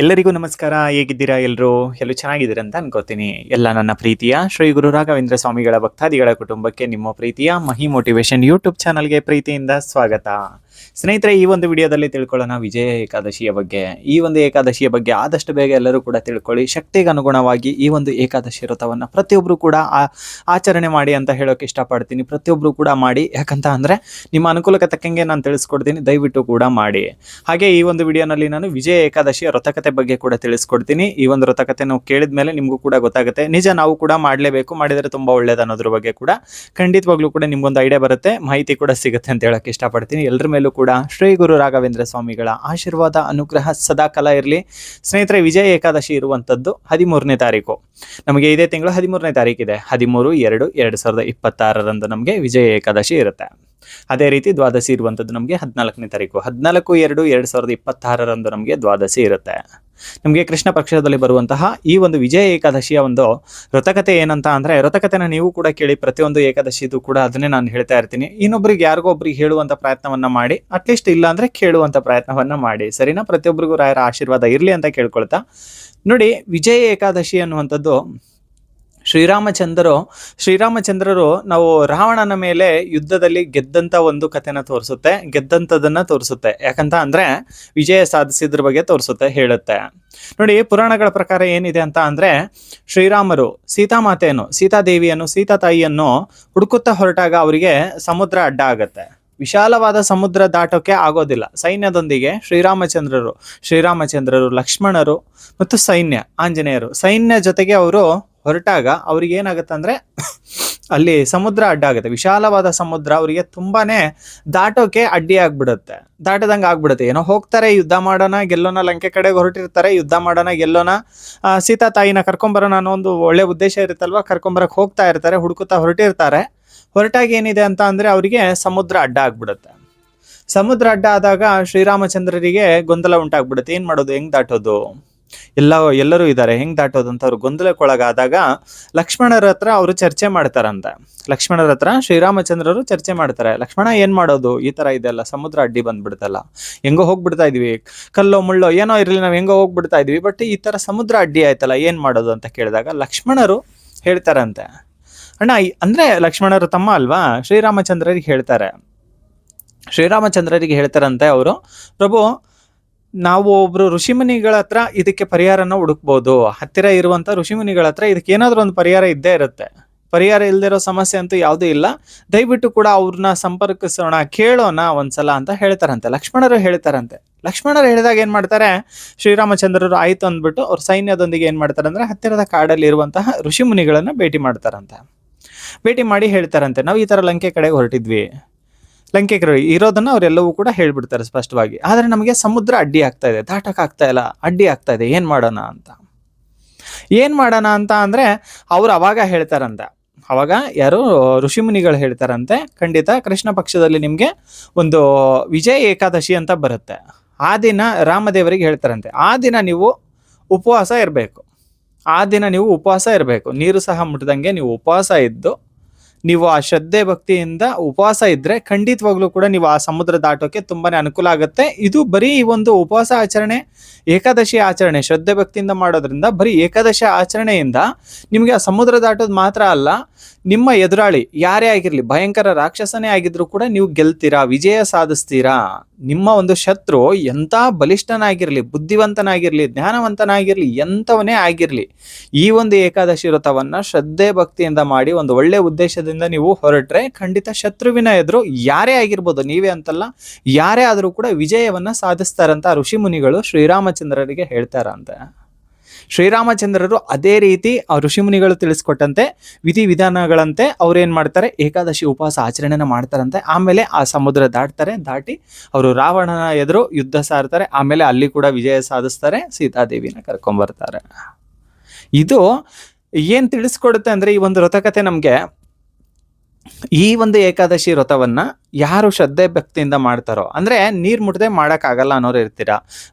ಎಲ್ಲರಿಗೂ ನಮಸ್ಕಾರ. ಹೇಗಿದ್ದೀರಾ? ಎಲ್ಲರೂ ಚೆನ್ನಾಗಿದ್ದೀರಾ ಅಂತ ಅನ್ಕೋತೀನಿ. ಎಲ್ಲ ನನ್ನ ಪ್ರೀತಿಯ ಶ್ರೀ ಗುರು ರಾಘವೇಂದ್ರ ಸ್ವಾಮಿಗಳ ಭಕ್ತಾದಿಗಳ ಕುಟುಂಬಕ್ಕೆ ನಿಮ್ಮ ಪ್ರೀತಿಯ ಮಹಿ ಮೋಟಿವೇಶನ್ ಯೂಟ್ಯೂಬ್ ಚಾನಲ್ಗೆ ಪ್ರೀತಿಯಿಂದ ಸ್ವಾಗತ. ಸ್ನೇಹಿತರೆ, ಈ ಒಂದು ವಿಡಿಯೋದಲ್ಲಿ ತಿಳ್ಕೊಳ್ಳೋಣ ವಿಜಯ ಏಕಾದಶಿಯ ಬಗ್ಗೆ. ಈ ಒಂದು ಏಕಾದಶಿಯ ಬಗ್ಗೆ ಆದಷ್ಟು ಬೇಗ ಎಲ್ಲರೂ ಕೂಡ ತಿಳ್ಕೊಳ್ಳಿ. ಶಕ್ತಿಗೆ ಅನುಗುಣವಾಗಿ ಈ ಒಂದು ಏಕಾದಶಿ ವ್ರತವನ್ನು ಪ್ರತಿಯೊಬ್ಬರು ಕೂಡ ಆಚರಣೆ ಮಾಡಿ ಅಂತ ಹೇಳೋಕೆ ಇಷ್ಟಪಡ್ತೀನಿ. ಪ್ರತಿಯೊಬ್ಬರು ಕೂಡ ಮಾಡಿ, ಯಾಕಂತ ಅಂದರೆ ನಿಮ್ಮ ಅನುಕೂಲಕ್ಕೆ ತಕ್ಕಂಗೆ ನಾನು ತಿಳಿಸ್ಕೊಡ್ತೀನಿ, ದಯವಿಟ್ಟು ಕೂಡ ಮಾಡಿ. ಹಾಗೆ ಈ ಒಂದು ವಿಡಿಯೋನಲ್ಲಿ ನಾನು ವಿಜಯ ಏಕಾದಶಿಯ ವ್ರತಕತೆ ಬಗ್ಗೆ ಕೂಡ ತಿಳಿಸ್ಕೊಡ್ತೀನಿ. ಈ ಒಂದು ವ್ರತಕತೆ ನಾವು ಕೇಳಿದ ಮೇಲೆ ನಿಮಗೂ ಕೂಡ ಗೊತ್ತಾಗುತ್ತೆ, ನಿಜ ನಾವು ಕೂಡ ಮಾಡಲೇಬೇಕು, ಮಾಡಿದರೆ ತುಂಬ ಒಳ್ಳೇದು ಅನ್ನೋದ್ರ ಬಗ್ಗೆ ಕೂಡ ಖಂಡಿತವಾಗ್ಲೂ ಕೂಡ ನಿಮ್ಗೊಂದು ಐಡಿಯಾ ಬರುತ್ತೆ, ಮಾಹಿತಿ ಕೂಡ ಸಿಗುತ್ತೆ ಅಂತ ಹೇಳೋಕ್ಕೆ ಇಷ್ಟಪಡ್ತೀನಿ. ಎಲ್ಲರ ಮೇಲೂ ಕೂಡ ಶ್ರೀ ಗುರು ರಾಘವೇಂದ್ರ ಸ್ವಾಮಿಗಳ ಆಶೀರ್ವಾದ ಅನುಗ್ರಹ ಸದಾಕಾಲ ಇರಲಿ. ಸ್ನೇಹಿತರೆ, ವಿಜಯ ಏಕಾದಶಿ ಇರುವಂಥದ್ದು 13ನೇ ತಾರೀಕು, ನಮಗೆ ಇದೇ ತಿಂಗಳು 13ನೇ ತಾರೀಕಿದೆ. 13/2/2026 ನಮಗೆ ವಿಜಯ ಏಕಾದಶಿ ಇರುತ್ತೆ. ಅದೇ ರೀತಿ ದ್ವಾದಶಿ ಇರುವಂಥದ್ದು ನಮಗೆ 14ನೇ ತಾರೀಕು, 14/2/2026 ನಮಗೆ ದ್ವಾದಶಿ ಇರುತ್ತೆ. ನಮಗೆ ಕೃಷ್ಣ ಪಕ್ಷದಲ್ಲಿ ಬರುವಂತಹ ಈ ಒಂದು ವಿಜಯ ಏಕಾದಶಿಯ ಒಂದು ವ್ರತಕತೆ ಏನಂತ ಅಂದರೆ, ವ್ರತಕತೆನ ನೀವು ಕೂಡ ಕೇಳಿ, ಪ್ರತಿಯೊಂದು ಏಕಾದಶಿದು ಕೂಡ ಅದನ್ನೇ ನಾನು ಹೇಳ್ತಾ ಇರ್ತೀನಿ. ಇನ್ನೊಬ್ರಿಗೆ ಯಾರಿಗೋ ಒಬ್ರಿಗೆ ಹೇಳುವಂಥ ಪ್ರಯತ್ನವನ್ನ ಮಾಡಿ, ಅಟ್ಲೀಸ್ಟ್ ಇಲ್ಲ ಅಂದರೆ ಕೇಳುವಂಥ ಪ್ರಯತ್ನವನ್ನ ಮಾಡಿ, ಸರಿನಾ? ಪ್ರತಿಯೊಬ್ಬರಿಗೂ ರಾಯರ ಆಶೀರ್ವಾದ ಇರಲಿ ಅಂತ ಕೇಳ್ಕೊಳ್ತಾ, ನೋಡಿ, ವಿಜಯ ಏಕಾದಶಿ ಅನ್ನುವಂಥದ್ದು ಶ್ರೀರಾಮಚಂದ್ರರು ನಾವು ರಾವಣನ ಮೇಲೆ ಯುದ್ಧದಲ್ಲಿ ಗೆದ್ದಂಥ ಒಂದು ಕಥೆನ ಗೆದ್ದಂಥದ್ದನ್ನು ತೋರಿಸುತ್ತೆ. ಯಾಕಂತ ಅಂದರೆ ವಿಜಯ ಸಾಧಿಸಿದ್ರ ಬಗ್ಗೆ ತೋರಿಸುತ್ತೆ, ಹೇಳುತ್ತೆ. ನೋಡಿ, ಪುರಾಣಗಳ ಪ್ರಕಾರ ಏನಿದೆ ಅಂತ ಅಂದರೆ, ಶ್ರೀರಾಮರು ಸೀತಾದೇವಿಯನ್ನು ಸೀತಾ ತಾಯಿಯನ್ನು ಹುಡುಕುತ್ತಾ ಹೊರಟಾಗ ಅವರಿಗೆ ಸಮುದ್ರ ಅಡ್ಡ ಆಗತ್ತೆ. ವಿಶಾಲವಾದ ಸಮುದ್ರ ದಾಟೋಕೆ ಆಗೋದಿಲ್ಲ. ಸೈನ್ಯದೊಂದಿಗೆ ಶ್ರೀರಾಮಚಂದ್ರರು, ಲಕ್ಷ್ಮಣರು ಮತ್ತು ಆಂಜನೇಯರು ಸೈನ್ಯ ಜೊತೆಗೆ ಅವರು ಹೊರಟಾಗ ಅವ್ರಿಗೆ ಏನಾಗುತ್ತೆ ಅಂದರೆ ಅಲ್ಲಿ ಸಮುದ್ರ ಅಡ್ಡ ಆಗುತ್ತೆ. ವಿಶಾಲವಾದ ಸಮುದ್ರ ಅವರಿಗೆ ತುಂಬಾನೇ ದಾಟೋಕೆ ಅಡ್ಡಿ ದಾಟದಂಗೆ ಆಗ್ಬಿಡುತ್ತೆ. ಏನೋ ಹೋಗ್ತಾರೆ, ಯುದ್ಧ ಮಾಡೋಣ ಗೆಲ್ಲೋಣ, ಲಂಕೆ ಕಡೆಗೆ ಹೊರಟಿರ್ತಾರೆ, ಯುದ್ಧ ಮಾಡೋಣ ಗೆಲ್ಲೋಣ, ಸೀತಾ ತಾಯಿನ ಕರ್ಕೊಂಬರೋಣ ಅನ್ನೋ ಒಂದು ಒಳ್ಳೆ ಉದ್ದೇಶ ಇರುತ್ತಲ್ವ, ಕರ್ಕೊಂಬರಕ್ಕೆ ಹೋಗ್ತಾ ಇರ್ತಾರೆ, ಹುಡುಕುತ್ತಾ ಹೊರಟಿರ್ತಾರೆ. ಹೊರಟಾಗ ಏನಿದೆ ಅಂತ ಅಂದರೆ ಅವರಿಗೆ ಸಮುದ್ರ ಅಡ್ಡ ಆಗ್ಬಿಡುತ್ತೆ. ಸಮುದ್ರ ಅಡ್ಡ ಆದಾಗ ಶ್ರೀರಾಮಚಂದ್ರರಿಗೆ ಗೊಂದಲ ಉಂಟಾಗ್ಬಿಡುತ್ತೆ. ಏನು ಮಾಡೋದು, ಹೆಂಗ್ ದಾಟೋದು, ಎಲ್ಲರೂ ಇದ್ದಾರೆ, ಹೆಂಗ್ ದಾಟೋದು ಅಂತ ಅವ್ರು ಗೊಂದಲಕ್ಕೊಳಗಾದಾಗ ಲಕ್ಷ್ಮಣರ ಹತ್ರ ಅವರು ಚರ್ಚೆ ಮಾಡ್ತಾರಂತೆ. ಶ್ರೀರಾಮಚಂದ್ರರು ಚರ್ಚೆ ಮಾಡ್ತಾರೆ, ಲಕ್ಷ್ಮಣ ಏನ್ ಮಾಡೋದು, ಈ ತರ ಇದೆಲ್ಲ ಸಮುದ್ರ ಅಡ್ಡಿ ಬಂದ್ಬಿಡ್ತಲ್ಲ, ಹೆಂಗೋ ಹೋಗ್ಬಿಡ್ತಾ ಇದೀವಿ, ಕಲ್ಲೋ ಮುಳ್ಳೋ ಏನೋ ಇರಲಿ, ನಾವು ಹೆಂಗೋ ಹೋಗ್ಬಿಡ್ತಾ ಇದೀವಿ, ಬಟ್ ಈ ತರ ಸಮುದ್ರ ಅಡ್ಡಿ ಆಯ್ತಲ್ಲ, ಏನ್ ಮಾಡೋದು ಅಂತ ಕೇಳಿದಾಗ ಲಕ್ಷ್ಮಣರು ಹೇಳ್ತಾರಂತೆ, ಅಣ್ಣ, ಅಂದ್ರೆ ಲಕ್ಷ್ಮಣರು ತಮ್ಮ ಅಲ್ವಾ, ಶ್ರೀರಾಮಚಂದ್ರರಿಗೆ ಹೇಳ್ತಾರಂತೆ ಅವರು, ಪ್ರಭು, ನಾವು ಒಬ್ರು ಋಷಿಮುನಿಗಳ ಹತ್ರ ಇದಕ್ಕೆ ಪರಿಹಾರನ ಹುಡುಕ್ಬೋದು. ಹತ್ತಿರ ಇರುವಂತ ಋಷಿಮುನಿಗಳ ಹತ್ರ ಇದಕ್ಕೆ ಏನಾದ್ರೂ ಒಂದು ಪರಿಹಾರ ಇದ್ದೇ ಇರುತ್ತೆ. ಪರಿಹಾರ ಇಲ್ದಿರೋ ಸಮಸ್ಯೆ ಅಂತೂ ಯಾವುದೂ ಇಲ್ಲ, ದಯವಿಟ್ಟು ಕೂಡ ಅವ್ರನ್ನ ಸಂಪರ್ಕಿಸೋಣ, ಕೇಳೋಣ ಒಂದ್ಸಲ ಅಂತ ಹೇಳ್ತಾರಂತೆ. ಲಕ್ಷ್ಮಣರು ಹೇಳಿದಾಗ ಏನ್ ಮಾಡ್ತಾರೆ, ಶ್ರೀರಾಮಚಂದ್ರರು ಆಯ್ತು ಅಂದ್ಬಿಟ್ಟು ಅವ್ರ ಸೈನ್ಯದೊಂದಿಗೆ ಏನ್ ಮಾಡ್ತಾರೆ ಅಂದ್ರೆ ಹತ್ತಿರದ ಕಾಡಲ್ಲಿ ಇರುವಂತಹ ಋಷಿಮುನಿಗಳನ್ನ ಭೇಟಿ ಮಾಡಿ ಹೇಳ್ತಾರಂತೆ, ನಾವು ಈ ತರ ಲಂಕೆ ಕಡೆಗೆ ಹೊರಟಿದ್ವಿ, ಲಂಕೆ ಇರೋದನ್ನ ಅವರೆಲ್ಲವೂ ಕೂಡ ಹೇಳ್ಬಿಡ್ತಾರೆ ಸ್ಪಷ್ಟವಾಗಿ. ಆದ್ರೆ ನಮಗೆ ಸಮುದ್ರ ಅಡ್ಡಿ ಆಗ್ತಾ ಇದೆ, ದಾಟಕ್ ಆಗ್ತಾ ಇಲ್ಲ, ಅಡ್ಡಿ ಆಗ್ತಾ ಇದೆ, ಏನ್ ಮಾಡೋಣ ಅಂತ ಅಂದ್ರೆ ಅವ್ರು ಅವಾಗ ಹೇಳ್ತಾರಂತೆ, ಅವಾಗ ಯಾರು ಋಷಿಮುನಿಗಳು ಹೇಳ್ತಾರಂತೆ, ಖಂಡಿತ ಕೃಷ್ಣ ಪಕ್ಷದಲ್ಲಿ ನಿಮ್ಗೆ ಒಂದು ವಿಜಯ ಏಕಾದಶಿ ಅಂತ ಬರುತ್ತೆ, ಆ ದಿನ ರಾಮದೇವರಿಗೆ ಹೇಳ್ತಾರಂತೆ, ಆ ದಿನ ನೀವು ಉಪವಾಸ ಇರಬೇಕು, ನೀರು ಸಹ ಮುಟ್ಟದಂಗೆ ನೀವು ಉಪವಾಸ ಇದ್ದು, ನೀವು ಆ ಶ್ರದ್ಧೆ ಭಕ್ತಿಯಿಂದ ಉಪವಾಸ ಇದ್ರೆ ಖಂಡಿತವಾಗ್ಲೂ ಕೂಡ ನೀವು ಆ ಸಮುದ್ರ ದಾಟೋಕೆ ತುಂಬಾನೇ ಅನುಕೂಲ ಆಗುತ್ತೆ. ಇದು ಬರೀ ಈ ಒಂದು ಉಪವಾಸ ಆಚರಣೆ, ಏಕಾದಶಿ ಆಚರಣೆ ಶ್ರದ್ಧೆ ಭಕ್ತಿಯಿಂದ ಮಾಡೋದ್ರಿಂದ, ಬರೀ ಏಕಾದಶಿ ಆಚರಣೆಯಿಂದ ನಿಮಗೆ ಆ ಸಮುದ್ರ ದಾಟೋದು ಮಾತ್ರ ಅಲ್ಲ, ನಿಮ್ಮ ಎದುರಾಳಿ ಯಾರೇ ಆಗಿರ್ಲಿ, ಭಯಂಕರ ರಾಕ್ಷಸನೇ ಆಗಿದ್ರು ಕೂಡ ನೀವು ಗೆಲ್ತೀರಾ, ವಿಜಯ ಸಾಧಿಸ್ತೀರಾ. ನಿಮ್ಮ ಒಂದು ಶತ್ರು ಎಂಥ ಬಲಿಷ್ಠನಾಗಿರ್ಲಿ, ಬುದ್ಧಿವಂತನಾಗಿರ್ಲಿ, ಜ್ಞಾನವಂತನಾಗಿರ್ಲಿ, ಎಂಥವನೇ ಆಗಿರ್ಲಿ, ಈ ಒಂದು ಏಕಾದಶಿ ವ್ರತವನ್ನ ಶ್ರದ್ಧೆ ಭಕ್ತಿಯಿಂದ ಮಾಡಿ ಒಂದು ಒಳ್ಳೆ ಉದ್ದೇಶದಿಂದ ನೀವು ಹೊರಟ್ರೆ ಖಂಡಿತ ಶತ್ರುವಿನ ಎದುರು ಯಾರೇ ಆಗಿರ್ಬೋದು, ನೀವೇ ಅಂತಲ್ಲ, ಯಾರೇ ಆದರೂ ಕೂಡ ವಿಜಯವನ್ನ ಸಾಧಿಸ್ತಾರಂತ ಋಷಿಮುನಿಗಳು ಶ್ರೀರಾಮಚಂದ್ರರಿಗೆ ಹೇಳ್ತಾರಂತೆ. ಶ್ರೀರಾಮಚಂದ್ರರು ಅದೇ ರೀತಿ ಆ ಋಷಿಮುನಿಗಳು ತಿಳಿಸ್ಕೊಟ್ಟಂತೆ ವಿಧಿವಿಧಾನಗಳಂತೆ ಅವ್ರೇನ್ ಮಾಡ್ತಾರೆ, ಏಕಾದಶಿ ಉಪವಾಸ ಆಚರಣೆನ ಮಾಡ್ತಾರಂತೆ. ಆಮೇಲೆ ಆ ಸಮುದ್ರ ದಾಟಿ ಅವರು ರಾವಣನ ಎದುರು ಯುದ್ಧ ಸಾರ್ತಾರೆ. ಆಮೇಲೆ ಅಲ್ಲಿ ಕೂಡ ವಿಜಯ ಸಾಧಿಸ್ತಾರೆ, ಸೀತಾದೇವಿನ ಕರ್ಕೊಂಡ್ಬರ್ತಾರೆ. ಇದು ಏನ್ ತಿಳಿಸ್ಕೊಡುತ್ತೆ ಅಂದ್ರೆ, ಈ ಒಂದು ವ್ರತಕತೆ ನಮ್ಗೆ ಈ ಒಂದು ಏಕಾದಶಿ ವ್ರತವನ್ನ ಯಾರು ಶ್ರದ್ಧೆ ಭಕ್ತಿಯಿಂದ ಮಾಡ್ತಾರೋ, ಅಂದರೆ ನೀರು ಮುಟ್ಟದೆ ಮಾಡೋಕ್ಕಾಗಲ್ಲ ಅನ್ನೋರು ಇರ್ತೀರಾ,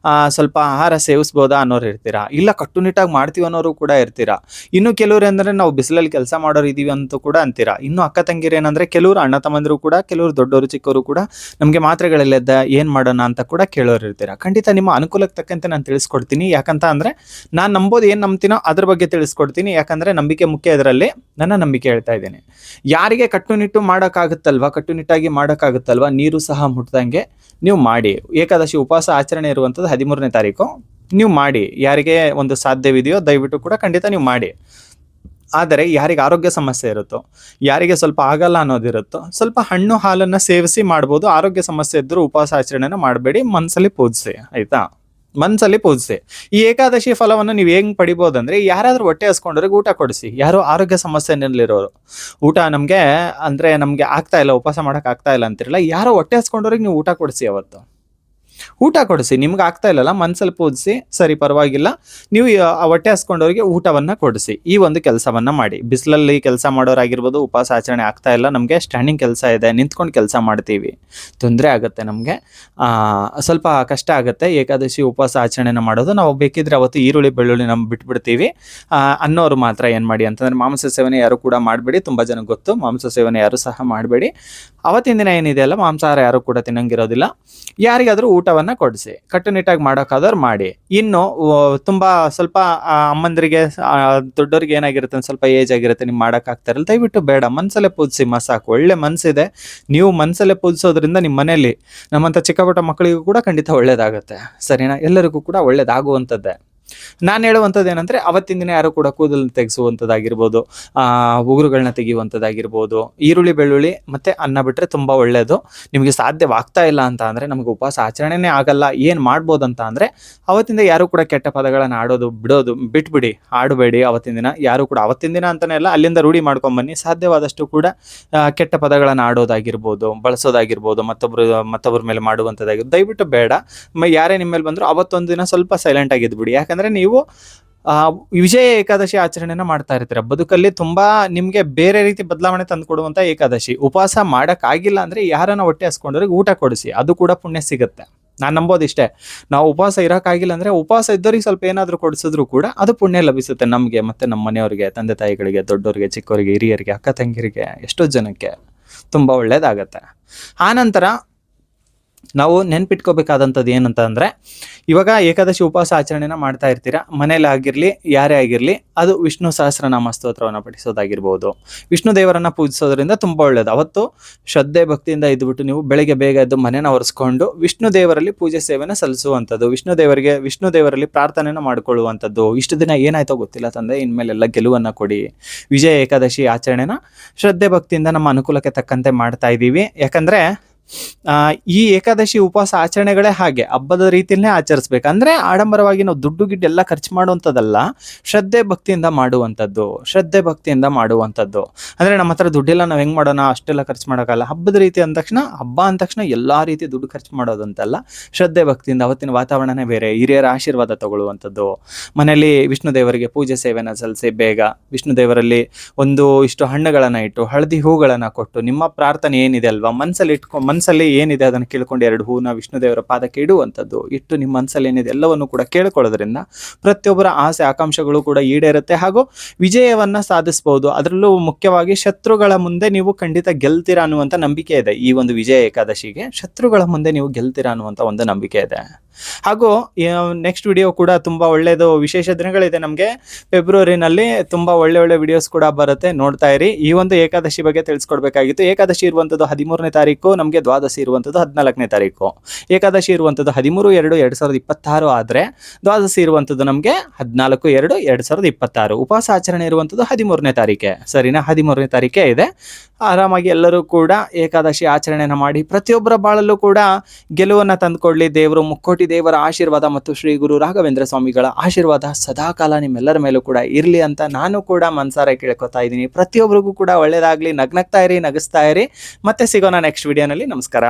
ಸ್ವಲ್ಪ ಆಹಾರ ಸೇವಿಸ್ಬೋದಾ ಅನ್ನೋರು ಇರ್ತೀರಾ, ಇಲ್ಲ ಕಟ್ಟುನಿಟ್ಟಾಗಿ ಮಾಡ್ತೀವಿ ಅನ್ನೋರು ಕೂಡ ಇರ್ತೀರಾ. ಇನ್ನು ಕೆಲವ್ರು ಅಂದರೆ ನಾವು ಬಿಸಿಲಲ್ಲಿ ಕೆಲಸ ಮಾಡೋರು ಇದ್ದೀವಿ ಅಂತೂ ಕೂಡ ಅಂತೀರಾ. ಇನ್ನು ಅಕ್ಕ ತಂಗಿರು ಏನಂದರೆ ಕೆಲವರು ಅಣ್ಣ ತಮ್ಮಂದಿರು ಕೂಡ, ಕೆಲವರು ದೊಡ್ಡವರು ಚಿಕ್ಕವರು ಕೂಡ ನಮಗೆ ಮಾತ್ರೆಗಳೆಲ್ಲದ ಏನು ಮಾಡೋಣ ಅಂತ ಕೂಡ ಕೇಳೋರು ಇರ್ತೀರಾ. ಖಂಡಿತ ನಿಮ್ಮ ಅನುಕೂಲಕ್ಕೆ ತಕ್ಕಂತೆ ನಾನು ತಿಳಿಸ್ಕೊಡ್ತೀನಿ. ಯಾಕಂತ ಅಂದರೆ ನಾನು ನಂಬೋದು ಏನು ನಂಬ್ತೀನೋ ಅದ್ರ ಬಗ್ಗೆ ತಿಳಿಸ್ಕೊಡ್ತೀನಿ. ಯಾಕಂದರೆ ನಂಬಿಕೆ ಮುಖ್ಯ, ಇದರಲ್ಲಿ ನನ್ನ ನಂಬಿಕೆ ಹೇಳ್ತಾ ಇದ್ದೀನಿ. ಯಾರಿಗೆ ಕಟ್ಟುನಿಟ್ಟು ಮಾಡೋಕ್ಕಾಗುತ್ತಲ್ವ, ಕಟ್ಟುನಿಟ್ಟಾಗಿ ಮಾಡೋಕ್ಕಾಗುತ್ತಲ್ವ, ನೀರು ಸಹ ಮುಟ್ದಂಗೆ ನೀವು ಮಾಡಿ. ಏಕಾದಶಿ ಉಪವಾಸ ಆಚರಣೆ ಇರುವಂಥದ್ದು 13ನೇ ತಾರೀಕು. ನೀವು ಮಾಡಿ, ಯಾರಿಗೆ ಒಂದು ಸಾಧ್ಯವಿದೆಯೋ ದಯವಿಟ್ಟು ಕೂಡ ಖಂಡಿತ ನೀವು ಮಾಡಿ. ಆದರೆ ಯಾರಿಗೆ ಆರೋಗ್ಯ ಸಮಸ್ಯೆ ಇರುತ್ತೋ, ಯಾರಿಗೆ ಸ್ವಲ್ಪ ಆಗಲ್ಲ ಅನ್ನೋದಿರುತ್ತೋ, ಸ್ವಲ್ಪ ಹಣ್ಣು ಹಾಲನ್ನು ಸೇವಿಸಿ ಮಾಡ್ಬೋದು. ಆರೋಗ್ಯ ಸಮಸ್ಯೆ ಇದ್ದರೂ ಉಪವಾಸ ಆಚರಣೆನ ಮಾಡಬೇಡಿ, ಮನಸ್ಸಲ್ಲಿ ಪೂಜಿಸಿ, ಆಯಿತಾ? ಮನಸ್ಸಲ್ಲಿ ಪೂಜಿಸಿ. ಈ ಏಕಾದಶಿ ಫಲವನ್ನು ನೀವು ಹೆಂಗೆ ಪಡಿಬೋದಂದರೆ, ಯಾರಾದರೂ ಹೊಟ್ಟೆ ಹಸ್ಕೊಂಡ್ರಿಗೆ ಊಟ ಕೊಡಿಸಿ. ಯಾರೋ ಆರೋಗ್ಯ ಸಮಸ್ಯೆನಲ್ಲಿರೋರು, ಊಟ ನಮಗೆ ಅಂದರೆ ನಮಗೆ ಆಗ್ತಾ ಇಲ್ಲ, ಉಪವಾಸ ಮಾಡೋಕೆ ಆಗ್ತಾ ಇಲ್ಲ ಅಂತಿರಲ್ಲ, ಯಾರೋ ಹೊಟ್ಟೆ ಹಸ್ಕೊಂಡವ್ರಿಗೆ ನೀವು ಊಟ ಕೊಡಿಸಿ. ಅವತ್ತು ಊಟ ಕೊಡಿಸಿ. ನಿಮ್ಗೆ ಆಗ್ತಾ ಇಲ್ಲಲ್ಲ, ಮನಸ್ಸಲ್ಲಿ ಪೂಜಿಸಿ, ಸರಿ ಪರವಾಗಿಲ್ಲ, ನೀವು ಆ ಹೊಟ್ಟೆ ಹಸ್ಕೊಂಡವ್ರಿಗೆ ಊಟವನ್ನು ಕೊಡಿಸಿ. ಈ ಒಂದು ಕೆಲಸವನ್ನು ಮಾಡಿ. ಬಿಸಿಲಲ್ಲಿ ಕೆಲಸ ಮಾಡೋರಾಗಿರ್ಬೋದು, ಉಪವಾಸ ಆಚರಣೆ ಆಗ್ತಾ ಇಲ್ಲ, ನಮಗೆ ಸ್ಟ್ಯಾಂಡಿಂಗ್ ಕೆಲಸ ಇದೆ, ನಿಂತ್ಕೊಂಡು ಕೆಲಸ ಮಾಡ್ತೀವಿ, ತೊಂದರೆ ಆಗುತ್ತೆ, ನಮಗೆ ಸ್ವಲ್ಪ ಕಷ್ಟ ಆಗುತ್ತೆ ಏಕಾದಶಿ ಉಪವಾಸ ಆಚರಣೆನ ಮಾಡೋದು. ನಾವು ಬೇಕಿದ್ರೆ ಅವತ್ತು ಈರುಳ್ಳಿ ಬೆಳ್ಳುಳ್ಳಿ ನಮ್ಮ ಬಿಟ್ಬಿಡ್ತೀವಿ ಅನ್ನೋರು ಮಾತ್ರ ಏನು ಮಾಡಿ ಅಂತಂದರೆ, ಮಾಂಸ ಸೇವನೆ ಯಾರು ಕೂಡ ಮಾಡಬೇಡಿ. ತುಂಬ ಜನಕ್ಕೆ ಗೊತ್ತು, ಮಾಂಸ ಸೇವನೆ ಯಾರು ಸಹ ಮಾಡಬೇಡಿ. ಅವತ್ತಿನ ದಿನ ಏನಿದೆ ಅಲ್ಲ, ಮಾಂಸಾಹಾರ ಯಾರು ಕೂಡ ತಿನ್ನಂಗಿರೋದಿಲ್ಲ. ಯಾರಿಗಾದರೂ ಊಟವನ್ನು ಕೊಡಿಸಿ, ಕಟ್ಟುನಿಟ್ಟಾಗಿ ಮಾಡೋಕ್ಕಾದವ್ರು ಮಾಡಿ. ಇನ್ನು ತುಂಬ ಸ್ವಲ್ಪ ಅಮ್ಮಂದರಿಗೆ, ದೊಡ್ಡವ್ರಿಗೆ ಏನಾಗಿರುತ್ತೆ, ಸ್ವಲ್ಪ ಏಜ್ ಆಗಿರುತ್ತೆ, ನೀವು ಮಾಡೋಕ್ಕಾಗ್ತಾರಲ್ಲ, ದಯವಿಟ್ಟು ಬೇಡ, ಮನಸ್ಸಲ್ಲೇ ಪೂಜಿಸಿ ಸಾಕು. ಒಳ್ಳೆ ಮನಸ್ಸಿದೆ, ನೀವು ಮನಸ್ಸಲ್ಲೇ ಪೂಜಿಸೋದ್ರಿಂದ ನಿಮ್ಮ ಮನೆಯಲ್ಲಿ ನಮ್ಮಂಥ ಚಿಕ್ಕ ಪುಟ್ಟ ಮಕ್ಕಳಿಗೂ ಕೂಡ ಖಂಡಿತ ಒಳ್ಳೇದಾಗುತ್ತೆ, ಸರಿನಾ? ಎಲ್ಲರಿಗೂ ಕೂಡ ಒಳ್ಳೇದಾಗುವಂಥದ್ದೇ. ನಾನು ಹೇಳುವಂಥದ್ದು ಏನಂದರೆ, ಅವತ್ತಿನ ದಿನ ಯಾರು ಕೂಡ ಕೂದಲು ತೆಗೆಸುವಂಥದ್ದಾಗಿರ್ಬೋದು, ಉಗುರುಗಳನ್ನ ತೆಗೆಯುವಂಥದ್ದಾಗಿರ್ಬೋದು, ಈರುಳ್ಳಿ ಬೆಳ್ಳುಳ್ಳಿ ಮತ್ತು ಅನ್ನ ಬಿಟ್ಟರೆ ತುಂಬ ಒಳ್ಳೆಯದು. ನಿಮಗೆ ಸಾಧ್ಯವಾಗ್ತಾ ಇಲ್ಲ ಅಂತ ಅಂದರೆ, ನಮಗೆ ಉಪವಾಸ ಆಚರಣೆನೇ ಆಗಲ್ಲ, ಏನು ಮಾಡ್ಬೋದು ಅಂತ ಅಂದರೆ, ಅವತ್ತಿಂದ ಯಾರು ಕೂಡ ಕೆಟ್ಟ ಪದಗಳನ್ನು ಆಡೋದು ಬಿಟ್ಬಿಡಿ, ಆಡಬೇಡಿ. ಅವತ್ತಿನ ದಿನ ಯಾರು ಕೂಡ, ಅವತ್ತಿನ ದಿನ ಅಂತಲೇ ಅಲ್ಲ, ಅಲ್ಲಿಂದ ರೂಢಿ ಮಾಡ್ಕೊಂಬನ್ನಿ. ಸಾಧ್ಯವಾದಷ್ಟು ಕೂಡ ಕೆಟ್ಟ ಪದಗಳನ್ನು ಆಡೋದಾಗಿರ್ಬೋದು, ಬಳಸೋದಾಗಿರ್ಬೋದು, ಮತ್ತೊಬ್ಬರ ಮೇಲೆ ಮಾಡುವಂಥದ್ದಾಗಿರ್ಬೋದು ದಯವಿಟ್ಟು ಬೇಡ. ಯಾರೇ ನಿಮ್ಮ ಮೇಲೆ ಬಂದರೂ ಅವತ್ತೊಂದು ದಿನ ಸ್ವಲ್ಪ ಸೈಲೆಂಟ್ ಆಗಿದ್ಬಿಡಿ. ಯಾಕಂದರೆ ನೀವು ವಿಜಯ ಏಕಾದಶಿ ಆಚರಣೆನ ಮಾಡ್ತಾ ಇರ್ತೀರ. ಬದುಕಲ್ಲಿ ತುಂಬಾ ನಿಮ್ಗೆ ಬೇರೆ ರೀತಿ ಬದಲಾವಣೆ ತಂದುಕೊಡುವಂತ ಏಕಾದಶಿ. ಉಪವಾಸ ಮಾಡೋಕ್ಕಾಗಿಲ್ಲ ಅಂದ್ರೆ ಯಾರನ್ನ ಹೊಟ್ಟೆ ಹಸ್ಕೊಂಡವ್ರಿಗೆ ಊಟ ಕೊಡಿಸಿ, ಅದು ಕೂಡ ಪುಣ್ಯ ಸಿಗುತ್ತೆ. ನಾನು ನಂಬೋದಿಷ್ಟೇ, ನಾವು ಉಪವಾಸ ಇರೋಕ್ಕಾಗಿಲ್ಲ ಅಂದರೆ ಉಪವಾಸ ಇದ್ದವ್ರಿಗೆ ಸ್ವಲ್ಪ ಏನಾದರೂ ಕೊಡಿಸಿದ್ರು ಕೂಡ ಅದು ಪುಣ್ಯ ಲಭಿಸುತ್ತೆ ನಮಗೆ, ಮತ್ತು ನಮ್ಮ ಮನೆಯವರಿಗೆ, ತಂದೆ ತಾಯಿಗಳಿಗೆ, ದೊಡ್ಡವರಿಗೆ, ಚಿಕ್ಕವರಿಗೆ, ಹಿರಿಯರಿಗೆ, ಅಕ್ಕ ತಂಗಿರಿಗೆ, ಎಷ್ಟೋ ಜನಕ್ಕೆ ತುಂಬ ಒಳ್ಳೆಯದಾಗತ್ತೆ. ಆನಂತರ ನಾವು ನೆನ್ಪಿಟ್ಕೋಬೇಕಾದಂಥದ್ದು ಏನಂತ ಅಂದರೆ, ಇವಾಗ ಏಕಾದಶಿ ಉಪವಾಸ ಆಚರಣೆನ ಮಾಡ್ತಾ ಇರ್ತೀರ, ಮನೇಲಿ ಆಗಿರಲಿ ಯಾರೇ ಆಗಿರಲಿ, ಅದು ವಿಷ್ಣು ಸಹಸ್ರನಾಮ ಸ್ತೋತ್ರವನ್ನು ಪಠಿಸೋದಾಗಿರ್ಬೋದು, ವಿಷ್ಣು ದೇವರನ್ನು ಪೂಜಿಸೋದ್ರಿಂದ ತುಂಬ ಒಳ್ಳೆಯದು. ಅವತ್ತು ಶ್ರದ್ಧೆ ಭಕ್ತಿಯಿಂದ ಇದ್ಬಿಟ್ಟು ನೀವು ಬೆಳಗ್ಗೆ ಬೇಗ ಎದ್ದು ಮನೆನ ಒರೆಸ್ಕೊಂಡು ವಿಷ್ಣು ದೇವರಲ್ಲಿ ಪೂಜೆ ಸೇವೆನ ಸಲ್ಲಿಸುವಂಥದ್ದು, ವಿಷ್ಣು ದೇವರಲ್ಲಿ ಪ್ರಾರ್ಥನೆನ ಮಾಡ್ಕೊಳ್ಳುವಂಥದ್ದು. ಇಷ್ಟು ದಿನ ಏನಾಯ್ತೋ ಗೊತ್ತಿಲ್ಲ ತಂದೆ, ಇನ್ಮೇಲೆಲ್ಲ ಗೆಲುವನ್ನು ಕೊಡಿ. ವಿಜಯ ಏಕಾದಶಿ ಆಚರಣೆನ ಶ್ರದ್ಧೆ ಭಕ್ತಿಯಿಂದ ನಮ್ಮ ಅನುಕೂಲಕ್ಕೆ ತಕ್ಕಂತೆ ಮಾಡ್ತಾ ಇದ್ದೀವಿ. ಯಾಕಂದರೆ ಈ ಏಕಾದಶಿ ಉಪವಾಸ ಆಚರಣೆಗಳೇ ಹಾಗೆ ಹಬ್ಬದ ರೀತಿಯಲ್ಲೇ ಆಚರಿಸ್ಬೇಕಂದ್ರೆ, ಆಡಂಬರವಾಗಿ ನಾವು ದುಡ್ಡು ಗಿಡ್ಡು ಎಲ್ಲ ಖರ್ಚು ಮಾಡುವಂಥದ್ದಲ್ಲ, ಶ್ರದ್ಧೆ ಭಕ್ತಿಯಿಂದ ಮಾಡುವಂಥದ್ದು. ಅಂದರೆ ನಮ್ಮ ಹತ್ರ ದುಡ್ಡೆಲ್ಲ ನಾವು ಹೆಂಗೆ ಮಾಡೋಣ, ಅಷ್ಟೆಲ್ಲ ಖರ್ಚು ಮಾಡೋಕ್ಕಲ್ಲ. ಹಬ್ಬದ ರೀತಿ ಅಂದ ತಕ್ಷಣ ಎಲ್ಲ ರೀತಿ ದುಡ್ಡು ಖರ್ಚು ಮಾಡೋದಂತಲ್ಲ, ಶ್ರದ್ಧೆ ಭಕ್ತಿಯಿಂದ ಅವತ್ತಿನ ವಾತಾವರಣನೇ ಬೇರೆ, ಹಿರಿಯರ ಆಶೀರ್ವಾದ ತಗೊಳ್ಳುವಂಥದ್ದು, ಮನೆಯಲ್ಲಿ ವಿಷ್ಣು ದೇವರಿಗೆ ಪೂಜೆ ಸೇವೆನ ಸಲ್ಲಿಸಿ, ಬೇಗ ವಿಷ್ಣು ದೇವರಲ್ಲಿ ಇಷ್ಟು ಹಣ್ಣುಗಳನ್ನು ಇಟ್ಟು, ಹಳದಿ ಹೂಗಳನ್ನು ಕೊಟ್ಟು, ನಿಮ್ಮ ಪ್ರಾರ್ಥನೆ ಏನಿದೆ ಅಲ್ವಾ ಮನಸ್ಸಲ್ಲಿ ಏನಿದೆ ಅದನ್ನು ಕೇಳ್ಕೊಂಡು 2 ಹೂನ ವಿಷ್ಣು ದೇವರ ಪಾದಕ್ಕೆ ಇಡುವಂಥದ್ದು. ಇಟ್ಟು ನಿಮ್ಮ ಮನಸ್ಸಲ್ಲಿ ಏನಿದೆ ಎಲ್ಲವನ್ನು ಕೂಡ ಕೇಳ್ಕೊಳ್ಳೋದ್ರಿಂದ ಪ್ರತಿಯೊಬ್ಬರ ಆಸೆ ಆಕಾಂಕ್ಷೆಗಳು ಕೂಡ ಈಡೇರುತ್ತೆ, ಹಾಗೂ ವಿಜಯವನ್ನ ಸಾಧಿಸಬಹುದು. ಅದರಲ್ಲೂ ಮುಖ್ಯವಾಗಿ ಶತ್ರುಗಳ ಮುಂದೆ ನೀವು ಖಂಡಿತ ಗೆಲ್ತೀರಾ ಅನ್ನುವಂಥ ನಂಬಿಕೆ ಇದೆ. ಈ ಒಂದು ವಿಜಯ ಏಕಾದಶಿಗೆ ಶತ್ರುಗಳ ಮುಂದೆ ನೀವು ಗೆಲ್ತೀರಾ ಅನ್ನುವಂಥ ಒಂದು ನಂಬಿಕೆ ಇದೆ. ಹಾಗೂ ನೆಕ್ಸ್ಟ್ ವಿಡಿಯೋ ಕೂಡ ತುಂಬ ಒಳ್ಳೆಯದು, ವಿಶೇಷ ದಿನಗಳಿದೆ ನಮಗೆ. ಫೆಬ್ರವರಿನಲ್ಲಿ ತುಂಬ ಒಳ್ಳೆ ವಿಡಿಯೋಸ್ ಕೂಡ ಬರುತ್ತೆ, ನೋಡ್ತಾ ಇರಿ. ಈ ಒಂದು ಏಕಾದಶಿ ಬಗ್ಗೆ ತಿಳಿಸ್ಕೊಡ್ಬೇಕಾಗಿತ್ತು. ಏಕಾದಶಿ ಇರುವಂಥದ್ದು 13ನೇ ತಾರೀಕು, ನಮಗೆ ದ್ವಾದಶಿ ಇರುವಂಥದ್ದು 14ನೇ ತಾರೀಕು. ಏಕಾದಶಿ ಇರುವಂಥದ್ದು 13/2/2026 ಆದರೆ ದ್ವಾದಶಿ ಇರುವಂಥದ್ದು ನಮಗೆ 14/2/2026. ಉಪವಾಸ ಆಚರಣೆ ಇರುವಂಥದ್ದು 13ನೇ ತಾರೀಕೆ, ಸರಿನಾ? 13ನೇ ತಾರೀಕೆ ಇದೆ. ಆರಾಮಾಗಿ ಎಲ್ಲರೂ ಕೂಡ ಏಕಾದಶಿ ಆಚರಣೆನ ಮಾಡಿ, ಪ್ರತಿಯೊಬ್ಬರ ಬಾಳಲ್ಲೂ ಕೂಡ ಗೆಲುವನ್ನು ತಂದುಕೊಳ್ಳಿ. ದೇವರು, ಮುಕ್ಕೋಟಿ ದೇವರ ಆಶೀರ್ವಾದ ಮತ್ತು ಶ್ರೀ ಗುರು ರಾಘವೇಂದ್ರ ಸ್ವಾಮಿಗಳ ಆಶೀರ್ವಾದ ಸದಾಕಾಲ ನಿಮ್ಮೆಲ್ಲರ ಮೇಲೂ ಕೂಡ ಇರಲಿ ಅಂತ ನಾನು ಕೂಡ ಮನಸಾರೆ ಕೇಳ್ಕೊತಾ ಇದ್ದೀನಿ. ಪ್ರತಿಯೊಬ್ಬರಿಗೂ ಕೂಡ ಒಳ್ಳೆಯದಾಗಲಿ. ನಗ್ನಗ್ತಾ ಇರಿ, ನಗಿಸ್ತಾ ಇರಿ. ಮತ್ತೆ ಸಿಗೋಣ ನೆಕ್ಸ್ಟ್ ವಿಡಿಯೋನಲ್ಲಿ. ನಮಸ್ಕಾರ.